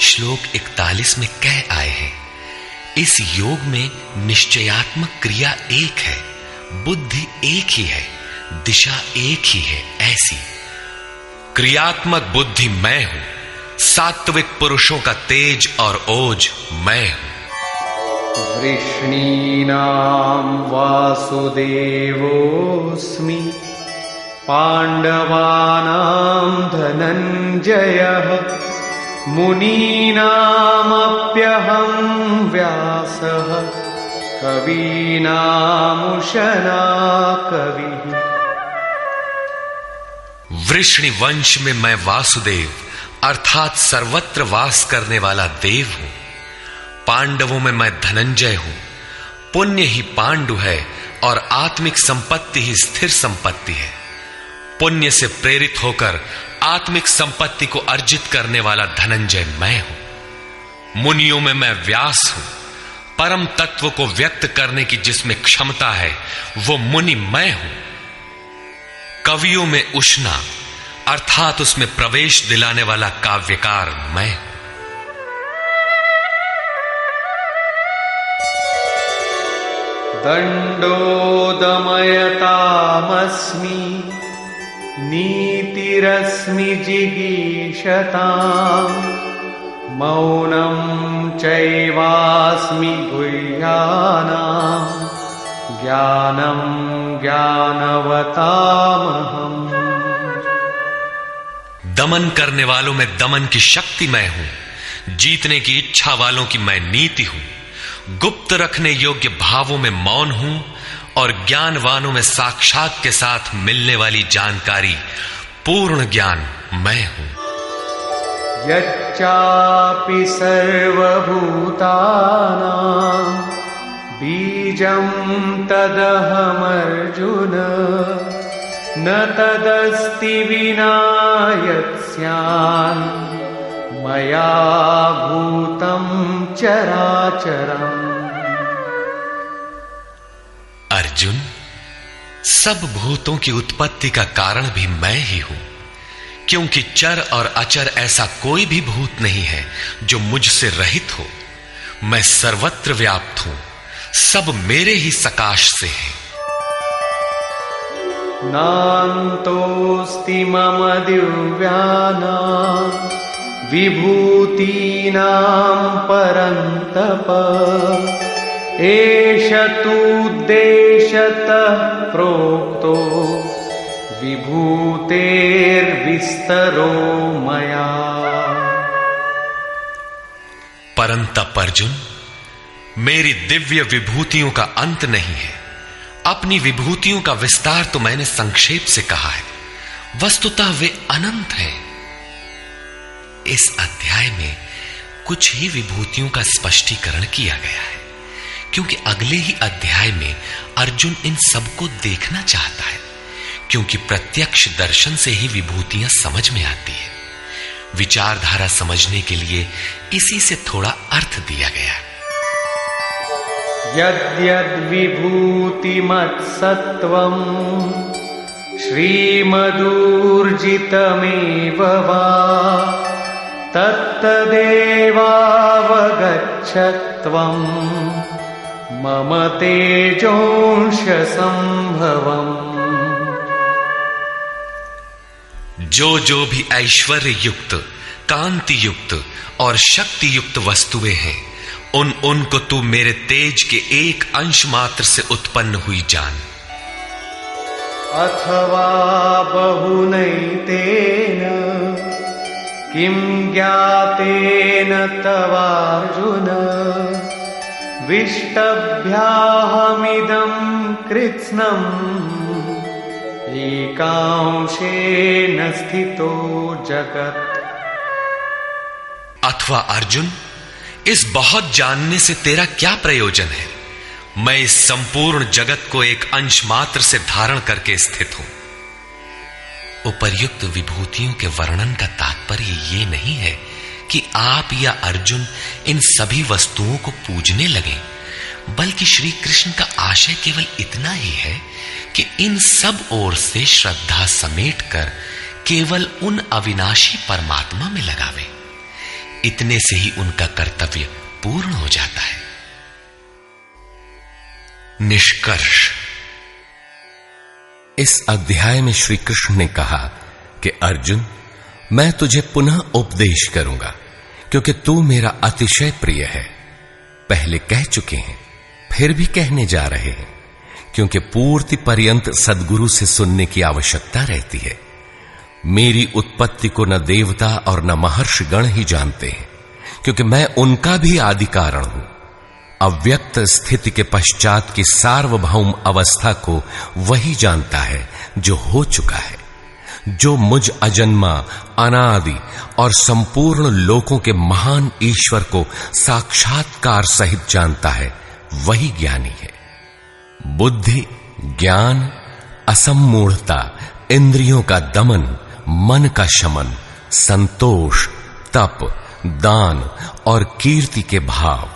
श्लोक 41 में कह आए हैं। इस योग में निश्चयात्मक क्रिया एक है, बुद्धि एक ही है, दिशा एक ही है। ऐसी क्रियात्मक बुद्धि मैं हूं, सात्विक पुरुषों का तेज और ओज मैं हूं। वृष्णीनां वासुदेवोऽस्मि, पाण्डवानां धनञ्जयः, मुनीनामप्यहं व्यासः, कवीनामुशना कविः। वृष्णि वंश में मैं वासुदेव अर्थात सर्वत्र वास करने वाला देव हूं। पांडवों में मैं धनंजय हूं। पुण्य ही पांडु है और आत्मिक संपत्ति ही स्थिर संपत्ति है। पुण्य से प्रेरित होकर आत्मिक संपत्ति को अर्जित करने वाला धनंजय मैं हूं। मुनियों में मैं व्यास हूं। परम तत्व को व्यक्त करने की जिसमें क्षमता है, वो मुनि मैं हूं। कवियों में उष्णा अर्थात उसमें प्रवेश दिलाने वाला काव्यकार मैं हूं। दंडोदमयतामस्मि, नीतिरस्मि जिगीषताम्, मौनं चैवास्मि गुह्यानां, ज्ञानं ज्ञानवतामहम्। दमन करने वालों में दमन की शक्ति मैं हूं। जीतने की इच्छा वालों की मैं नीति हूं। गुप्त रखने योग्य भावों में मौन हूं और ज्ञानवानों में साक्षात के साथ मिलने वाली जानकारी, पूर्ण ज्ञान मैं हूं। यच्चापि सर्वभूतानां बीजं तदहमर्जुन, न तदस्ति विना यत्स्यान् मया भूतं चराचरम्। अर्जुन, सब भूतों की उत्पत्ति का कारण भी मैं ही हूं, क्योंकि चर और अचर ऐसा कोई भी भूत नहीं है जो मुझसे रहित हो। मैं सर्वत्र व्याप्त हूं, सब मेरे ही सकाश से है। नान्तोऽस्ति मम दिव्यानां विभूतीनां परन्तप, एष तूद्देशतः प्रोक्तो विभूतेर्विस्तरो मया। परंतप अर्जुन, मेरी दिव्य विभूतियों का अंत नहीं है। अपनी विभूतियों का विस्तार तो मैंने संक्षेप से कहा है, वस्तुतः वे अनंत हैं। इस अध्याय में कुछ ही विभूतियों का स्पष्टीकरण किया गया है, क्योंकि अगले ही अध्याय में अर्जुन इन सबको देखना चाहता है, क्योंकि प्रत्यक्ष दर्शन से ही विभूतियां समझ में आती है। विचारधारा समझने के लिए इसी से थोड़ा अर्थ दिया गया। यद्यद्विभूतिमत्सत्त्वं श्रीमदूर्जितमेव वा तत्तदेवावगच्छत्वं मम तेजोंशसंभवम्। जो भी ऐश्वर्य युक्त, कांति युक्त और शक्ति युक्त वस्तुएं हैं, उनको तू मेरे तेज के एक अंश मात्र से उत्पन्न हुई जान। अथवा बहुनैतेन किं ज्ञातेन तवार्जुन विष्टभ्याहमिदं कृत्स्नम् एकांशेन स्थितो जगत्। अथवा अर्जुन, इस बहुत जानने से तेरा क्या प्रयोजन है? मैं इस संपूर्ण जगत को एक अंश मात्र से धारण करके स्थित हूं। उपर्युक्त विभूतियों के वर्णन का तात्पर्य ये नहीं है कि आप या अर्जुन इन सभी वस्तुओं को पूजने लगे, बल्कि श्री कृष्ण का आशय केवल इतना ही है कि इन सब ओर से श्रद्धा समेटकर केवल उन अविनाशी परमात्मा में लगावे। इतने से ही उनका कर्तव्य पूर्ण हो जाता है। निष्कर्ष, इस अध्याय में श्री कृष्ण ने कहा कि अर्जुन, मैं तुझे पुनः उपदेश करूंगा, क्योंकि तू मेरा अतिशय प्रिय है। पहले कह चुके हैं, फिर भी कहने जा रहे हैं, क्योंकि पूर्ति पर्यंत सद्गुरु से सुनने की आवश्यकता रहती है। मेरी उत्पत्ति को न देवता और न महर्षि गण ही जानते हैं, क्योंकि मैं उनका भी आदि कारण हूं। अव्यक्त स्थिति के पश्चात की सार्वभौम अवस्था को वही जानता है जो हो चुका है। जो मुझ अजन्मा, अनादि और संपूर्ण लोकों के महान ईश्वर को साक्षात्कार सहित जानता है, वही ज्ञानी है। बुद्धि, ज्ञान, असम्मूढ़ता, इंद्रियों का दमन, मन का शमन, संतोष, तप, दान और कीर्ति के भाव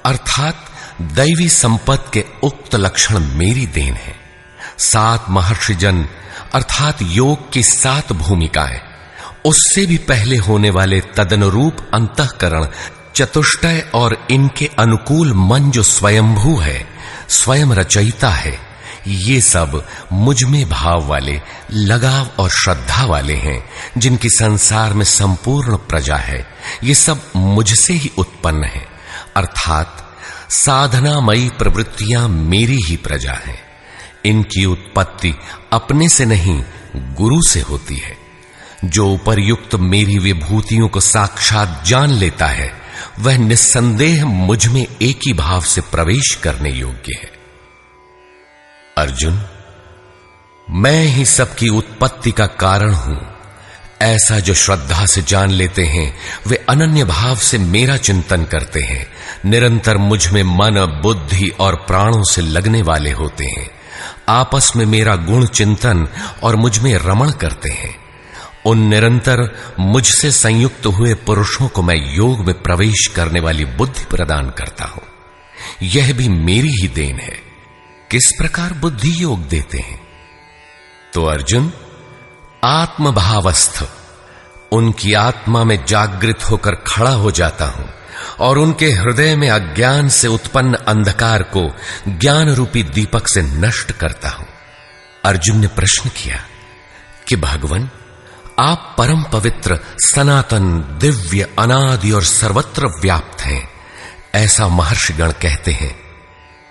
अर्थात दैवी संपत्ति के उक्त लक्षण मेरी देन है। 7 महर्षिजन अर्थात योग की 7 भूमिकाएं, उससे भी पहले होने वाले तदनुरूप अंतःकरण, चतुष्टय और इनके अनुकूल मन जो स्वयंभू है, स्वयं रचयिता है, ये सब मुझ में भाव वाले, लगाव और श्रद्धा वाले हैं, जिनकी संसार में संपूर्ण प्रजा है। ये सब मुझसे ही उत्पन्न है, अर्थात साधनामयी प्रवृत्तियां मेरी ही प्रजा हैं। इनकी उत्पत्ति अपने से नहीं, गुरु से होती है। जो उपर्युक्त मेरी विभूतियों को साक्षात जान लेता है, वह निस्संदेह मुझ में एक ही भाव से प्रवेश करने योग्य है। अर्जुन, मैं ही सबकी उत्पत्ति का कारण हूं, ऐसा जो श्रद्धा से जान लेते हैं, वे अनन्य भाव से मेरा चिंतन करते हैं, निरंतर मुझ में मन, बुद्धि और प्राणों से लगने वाले होते हैं, आपस में मेरा गुण चिंतन और मुझ में रमण करते हैं। उन निरंतर मुझसे संयुक्त हुए पुरुषों को मैं योग में प्रवेश करने वाली बुद्धि प्रदान करता हूं। यह भी मेरी ही देन है। किस प्रकार बुद्धि योग देते हैं? तो अर्जुन, आत्मभावस्थ उनकी आत्मा में जागृत होकर खड़ा हो जाता हूं और उनके हृदय में अज्ञान से उत्पन्न अंधकार को ज्ञान रूपी दीपक से नष्ट करता हूं। अर्जुन ने प्रश्न किया कि भगवान, आप परम पवित्र, सनातन, दिव्य, अनादि और सर्वत्र व्याप्त हैं, ऐसा महर्षिगण कहते हैं,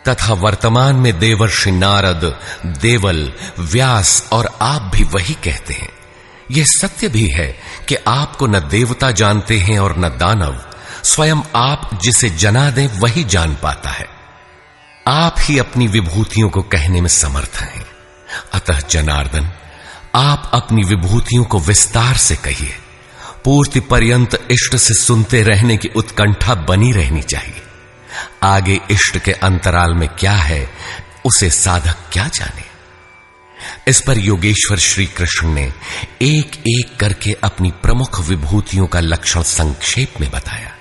तथा वर्तमान में देवर्षि नारद, देवल, व्यास और आप भी वही कहते हैं। यह सत्य भी है कि आपको न देवता जानते हैं और न दानव। स्वयं आप जिसे जना दें वही जान पाता है। आप ही अपनी विभूतियों को कहने में समर्थ हैं। अतः जनार्दन, आप अपनी विभूतियों को विस्तार से कहिए। पूर्ति पर्यंत इष्ट से सुनते रहने की उत्कंठा बनी रहनी चाहिए। आगे इष्ट के अंतराल में क्या है, उसे साधक क्या जाने। इस पर योगेश्वर श्री कृष्ण ने एक एक करके अपनी प्रमुख विभूतियों का लक्षण संक्षेप में बताया,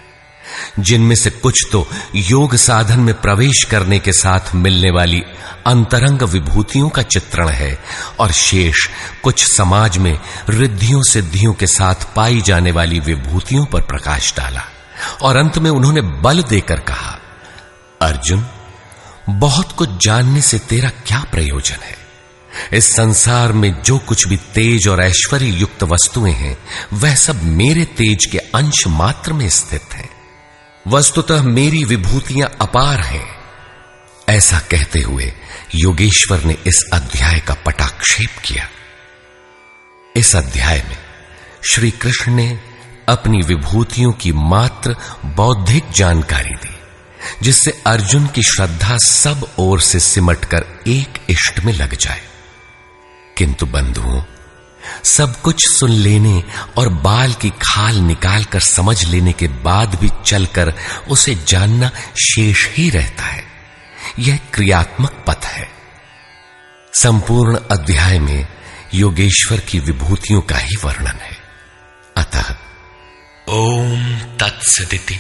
जिनमें से कुछ तो योग साधन में प्रवेश करने के साथ मिलने वाली अंतरंग विभूतियों का चित्रण है, और शेष कुछ समाज में रिद्धियों सिद्धियों के साथ पाई जाने वाली विभूतियों पर प्रकाश डाला। और अंत में उन्होंने बल देकर कहा, अर्जुन, बहुत कुछ जानने से तेरा क्या प्रयोजन है। इस संसार में जो कुछ भी तेज और ऐश्वर्य युक्त वस्तुएं हैं, वह सब मेरे तेज के अंश मात्र में स्थित हैं। वस्तुतः मेरी विभूतियां अपार हैं। ऐसा कहते हुए योगेश्वर ने इस अध्याय का पटाक्षेप किया। इस अध्याय में श्री कृष्ण ने अपनी विभूतियों की मात्र बौद्धिक जानकारी दी, जिससे अर्जुन की श्रद्धा सब ओर से सिमटकर एक इष्ट में लग जाए। किंतु बंधुओं, सब कुछ सुन लेने और बाल की खाल निकालकर समझ लेने के बाद भी चलकर उसे जानना शेष ही रहता है। यह क्रियात्मक पथ है। संपूर्ण अध्याय में योगेश्वर की विभूतियों का ही वर्णन है। अतः ओम तत्सदिति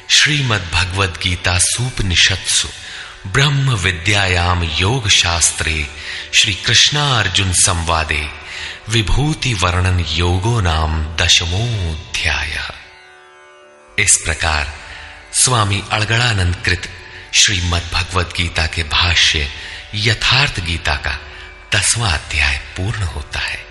श्रीमद्भगवद गीता सूपनिषत्सु ब्रह्म विद्यायाम योग शास्त्रे श्री कृष्णार्जुन संवादे विभूति वर्णन योगो नाम 10वां। इस प्रकार स्वामी अड़गड़ानंद कृत श्रीमद्भगवद गीता के भाष्य यथार्थ गीता का 10वां अध्याय पूर्ण होता है।